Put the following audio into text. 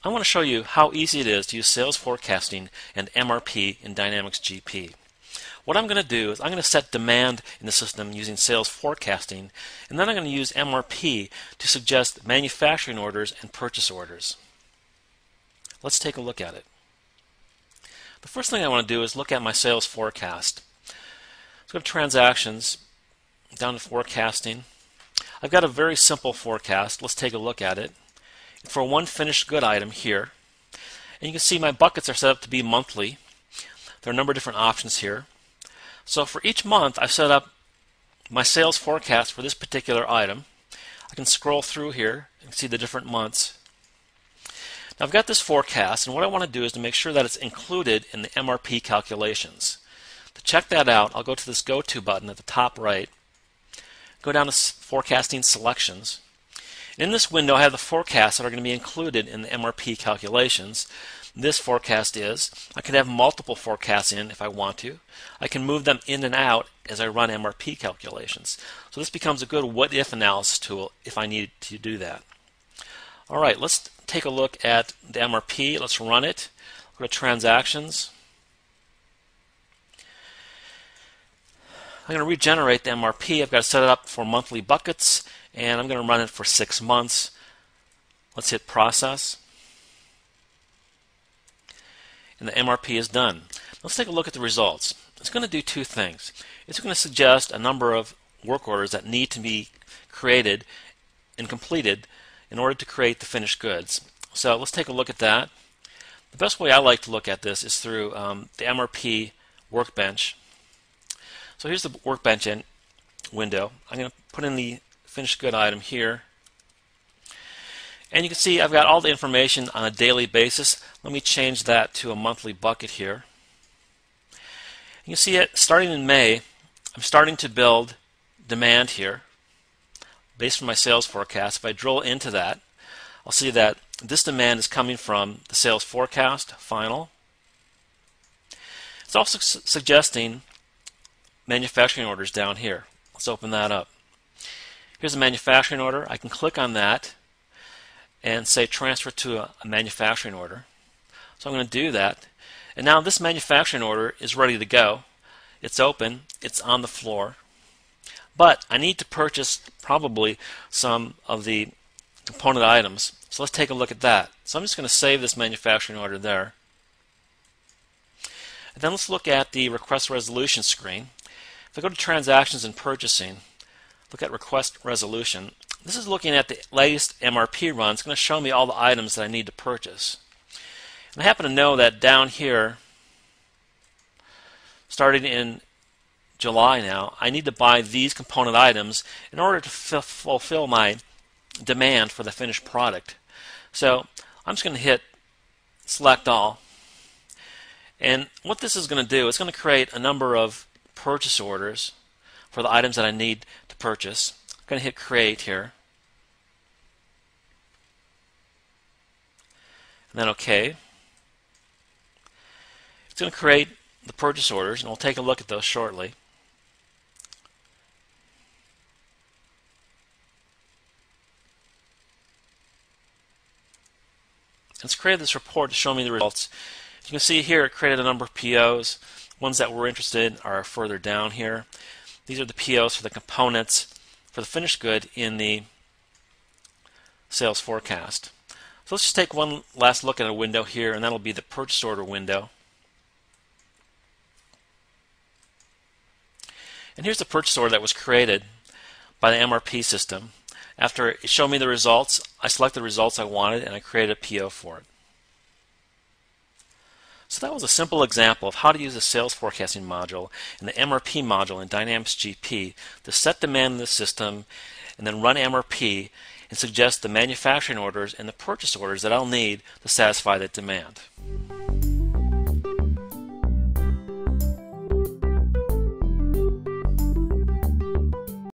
I want to show you how easy it is to use sales forecasting and MRP in Dynamics GP. What I'm going to do is I'm going to set demand in the system using sales forecasting, and then I'm going to use MRP to suggest manufacturing orders and purchase orders. Let's take a look at it. The first thing I want to do is look at my sales forecast. Let's go to Transactions, down to Forecasting. I've got a very simple forecast. Let's take a look at it. For one finished good item here, and you can see my buckets are set up to be monthly. There are a number of different options here. So for each month, I've set up my sales forecast for this particular item. I can scroll through here and see the different months. Now I've got this forecast, and what I want to do is to make sure that it's included in the MRP calculations. To check that out, I'll go to this Go To button at the top right, go down to Forecasting Selections. In this window, I have the forecasts that are going to be included in the MRP calculations. This forecast is, I can have multiple forecasts in if I want to. I can move them in and out as I run MRP calculations. So this becomes a good what-if analysis tool if I need to do that. All right, let's take a look at the MRP. Let's run it. Go to Transactions. I'm going to regenerate the MRP. I've got to set it up for monthly buckets, and I'm going to run it for 6 months. Let's hit Process. And the MRP is done. Let's take a look at the results. It's going to do two things. It's going to suggest a number of work orders that need to be created and completed in order to create the finished goods. So let's take a look at that. The best way I like to look at this is through the MRP workbench. So here's the workbench window. I'm going to put in the finished good item here. And you can see I've got all the information on a daily basis. Let me change that to a monthly bucket here. You can see it starting in May. I'm starting to build demand here based on my sales forecast. If I drill into that, I'll see that this demand is coming from the sales forecast final. It's also suggesting manufacturing orders down here. Let's open that up. Here's a manufacturing order. I can click on that and say transfer to a manufacturing order. So I'm going to do that. And now this manufacturing order is ready to go. It's open. It's on the floor. But I need to purchase probably some of the component items. So let's take a look at that. So I'm just going to save this manufacturing order there. And then let's look at the request resolution screen. If I go to Transactions and Purchasing, look at Request Resolution. This is looking at the latest MRP run. It's going to show me all the items that I need to purchase. And I happen to know that down here, starting in July now, I need to buy these component items in order to fulfill my demand for the finished product. So I'm just going to hit Select All. And what this is going to do, it's going to create a number of purchase orders for the items that I need to purchase. I'm going to hit Create here. And then OK. It's going to create the purchase orders, and we'll take a look at those shortly. It's created this report to show me the results. You can see here it created a number of POs. Ones that we're interested in are further down here. These are the POs for the components for the finished good in the sales forecast. So let's just take one last look at a window here, and that'll be the purchase order window. And here's the purchase order that was created by the MRP system. After it showed me the results, I selected the results I wanted and I created a PO for it. So that was a simple example of how to use the sales forecasting module and the MRP module in Dynamics GP to set demand in the system and then run MRP and suggest the manufacturing orders and the purchase orders that I'll need to satisfy that demand.